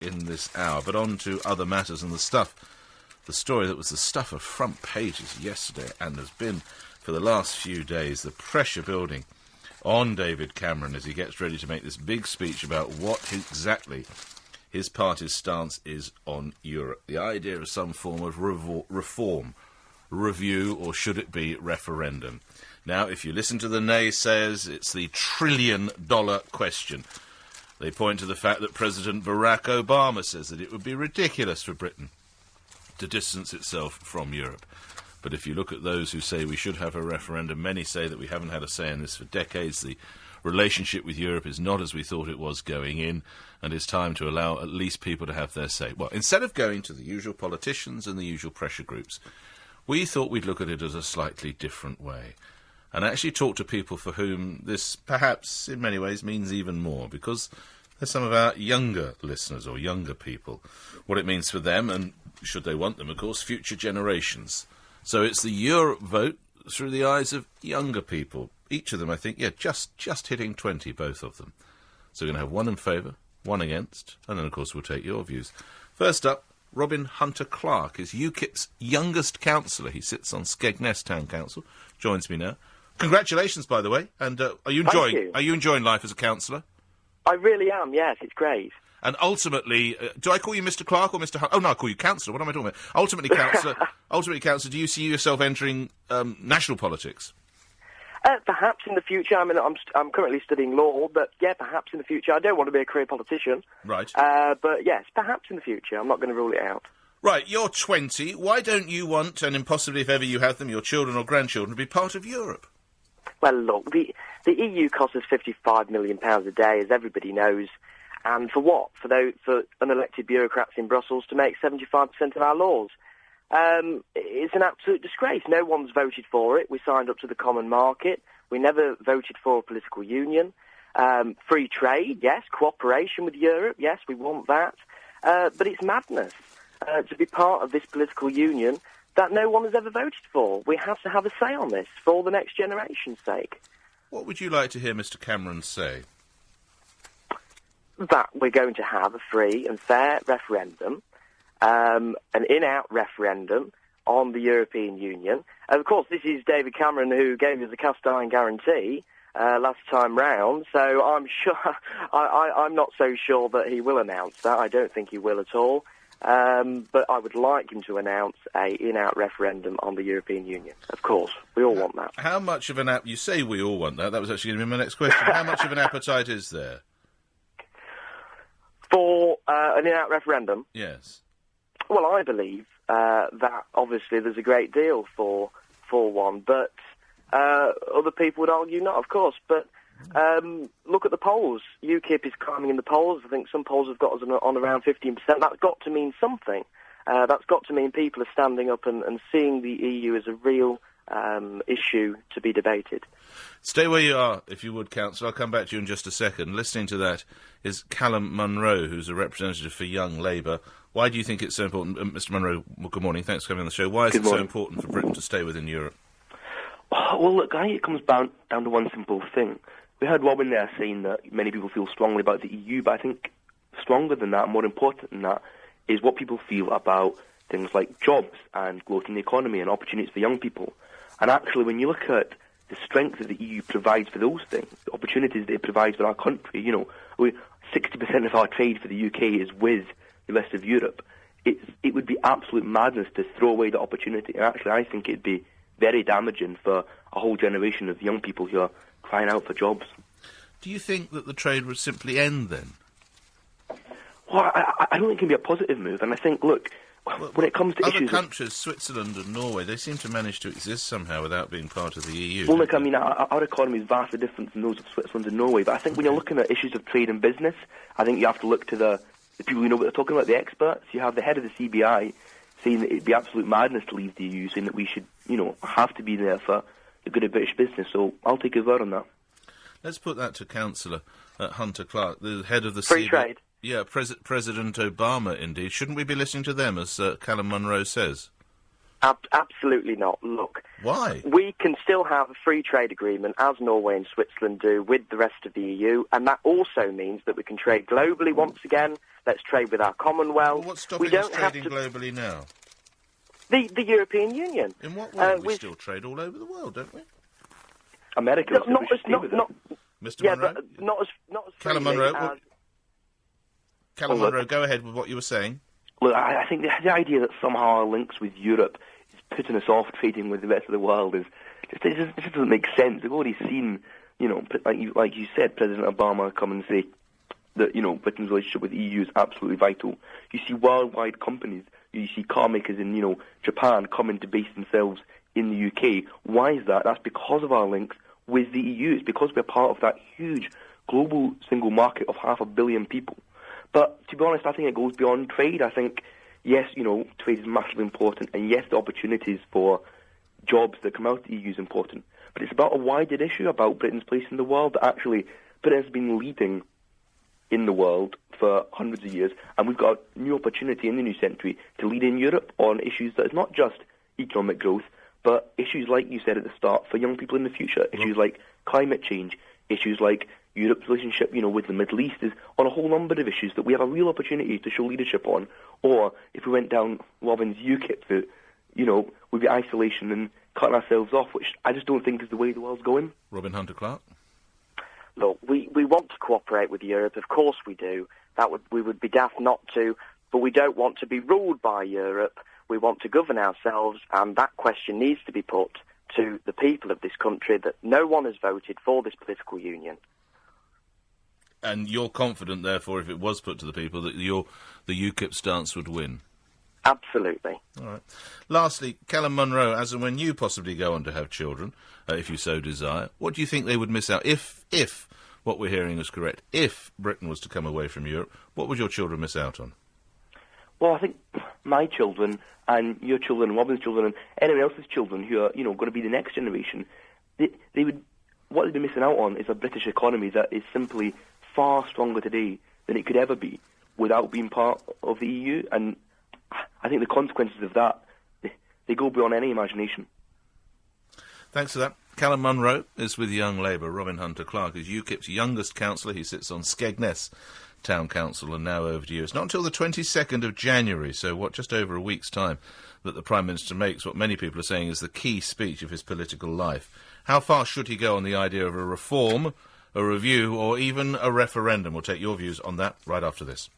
in this hour. But on to other matters and the story that was the stuff of front pages yesterday and has been for the last few days, the pressure building on David Cameron as he gets ready to make this big speech about what exactly his party's stance is on Europe. The idea of some form of reform, review, or should it be referendum? Now, if you listen to the naysayers, it's the trillion-dollar question. They point to the fact that President Barack Obama says that it would be ridiculous for Britain to distance itself from Europe. But if you look at those who say we should have a referendum, many say that we haven't had a say in this for decades. The relationship with Europe is not as we thought it was going in, and it's time to allow at least people to have their say. Well, instead of going to the usual politicians and the usual pressure groups, we thought we'd look at it as a slightly different way, and actually talk to people for whom this perhaps in many ways means even more, because they're some of our younger listeners or younger people, what it means for them, and should they want them, of course, future generations. So it's the Europe vote through the eyes of younger people. Each of them, I think, just hitting 20, both of them. So we're going to have one in favour, one against, and then, of course, we'll take your views. First up, Robin Hunter-Clarke is UKIP's youngest councillor. He sits on Skegness Town Council, joins me now. Congratulations, by the way, and are you enjoying life as a councillor? I really am, yes, it's great. And ultimately, do I call you Mr. Clarke or Mr. Hunt? Oh, no, I call you councillor. What am I talking about? Ultimately, councillor, do you see yourself entering national politics? Perhaps in the future. I mean, I'm currently studying law, but yeah, perhaps in the future. I don't want to be a career politician. Right. But yes, perhaps in the future. I'm not going to rule it out. Right, you're 20. Why don't you want, and impossibly if ever you have them, your children or grandchildren, to be part of Europe? Well, look, the EU costs us £55 million a day, as everybody knows. And for what? For unelected bureaucrats in Brussels to make 75% of our laws. It's an absolute disgrace. No one's voted for it. We signed up to the common market. We never voted for a political union. Free trade, yes. Cooperation with Europe, yes, we want that. But it's madness to be part of this political union that no one has ever voted for. We have to have a say on this for the next generation's sake. What would you like to hear Mr. Cameron say? That we're going to have a free and fair referendum, an in-out referendum on the European Union. And of course, this is David Cameron who gave us a cast-iron guarantee last time round, so I'm sure I'm not so sure that he will announce that. I don't think he will at all. But I would like him to announce a in-out referendum on the European Union. Of course, we all want that. How much of an you say we all want that? That was actually going to be my next question. How much of an appetite is there? For an in-out referendum? Yes. Well, I believe that obviously there's a great deal for one, but other people would argue not, of course. But look at the polls. UKIP is climbing in the polls. I think some polls have got us on around 15%. That's got to mean something. That's got to mean people are standing up and seeing the EU as a real issue to be debated. Stay where you are, if you would, Councillor. I'll come back to you in just a second. Listening to that is Callum Munro, who's a representative for Young Labour. Why do you think it's so important? Mr. Munro, well, good morning. Thanks for coming on the show. Why is it so important for Britain to stay within Europe? Well, look, I think it comes down to one simple thing. We heard Robin there saying that many people feel strongly about the EU, but I think stronger than that, more important than that, is what people feel about things like jobs and growth in the economy and opportunities for young people. And actually, when you look at the strength that the EU provides for those things, the opportunities that it provides for our country, 60% of our trade for the UK is with the rest of Europe. It would be absolute madness to throw away the opportunity. And actually, I think it'd be very damaging for a whole generation of young people who are crying out for jobs. Do you think that the trade would simply end then? Well, I don't think it can be a positive move. And I think, look, when it comes to other issues... countries, Switzerland and Norway, they seem to manage to exist somehow without being part of the EU. Well, look, I mean, our economy is vastly different from those of Switzerland and Norway, but I think when you're looking at issues of trade and business, I think you have to look to the people who know what they're talking about, the experts. You have the head of the CBI saying that it'd be absolute madness to leave the EU, saying that we should, have to be there for the good of British business, so I'll take his word on that. Let's put that to Councillor Hunter-Clarke, the head of the Free CBI. trade. Yeah, President Obama, indeed. Shouldn't we be listening to them, as Callum Munro says? Absolutely not. Look. Why? We can still have a free trade agreement, as Norway and Switzerland do, with the rest of the EU, and that also means that we can trade globally once again, Let's trade with our Commonwealth. Well, what's stopping us trading globally now? The European Union. In what way? We still trade all over the world, don't we? America. Mr. Monroe? But not as Callum Monroe. Callum Monroe, go ahead with what you were saying. Look, I think the idea that somehow our links with Europe is putting us off trading with the rest of the world it just doesn't make sense. We've already seen, like you said, President Obama come and say that, Britain's relationship with the EU is absolutely vital. You see worldwide companies, you see car makers in, Japan coming to base themselves in the UK. Why is that? That's because of our links with the EU. It's because we're part of that huge global single market of 500 million people. But to be honest, I think it goes beyond trade. I think, yes, trade is massively important, and yes, the opportunities for jobs that come out of the EU is important. But it's about a wider issue about Britain's place in the world. That actually, Britain has been leading in the world for hundreds of years, and we've got a new opportunity in the new century to lead in Europe on issues that is not just economic growth, but issues like you said at the start, for young people in the future, issues like climate change, issues like Europe's relationship, with the Middle East, is on a whole number of issues that we have a real opportunity to show leadership on. Or if we went down Robin's UKIP route, we'd be isolation and cutting ourselves off, which I just don't think is the way the world's going. Robin Hunter-Clarke? Look, we want to cooperate with Europe, of course we do. We would be daft not to, but we don't want to be ruled by Europe. We want to govern ourselves, and that question needs to be put to the people of this country, that no one has voted for this political union. And you're confident, therefore, if it was put to the people, that the UKIP stance would win? Absolutely. All right. Lastly, Callum Monroe, as and when you possibly go on to have children, if you so desire, what do you think they would miss out? If what we're hearing is correct, if Britain was to come away from Europe, what would your children miss out on? Well, I think my children and your children and Robin's children and anyone else's children who are, going to be the next generation, what they'd be missing out on is a British economy that is simply far stronger today than it could ever be without being part of the EU. And I think the consequences of that, they go beyond any imagination. Thanks for that. Callum Monroe is with Young Labour. Robin Hunter-Clarke is UKIP's youngest councillor. He sits on Skegness Town Council, and now over to you. It's not until the 22nd of January, so just over a week's time, that the Prime Minister makes what many people are saying is the key speech of his political life. How far should he go on the idea of a reform, a review, or even a referendum? We'll take your views on that right after this.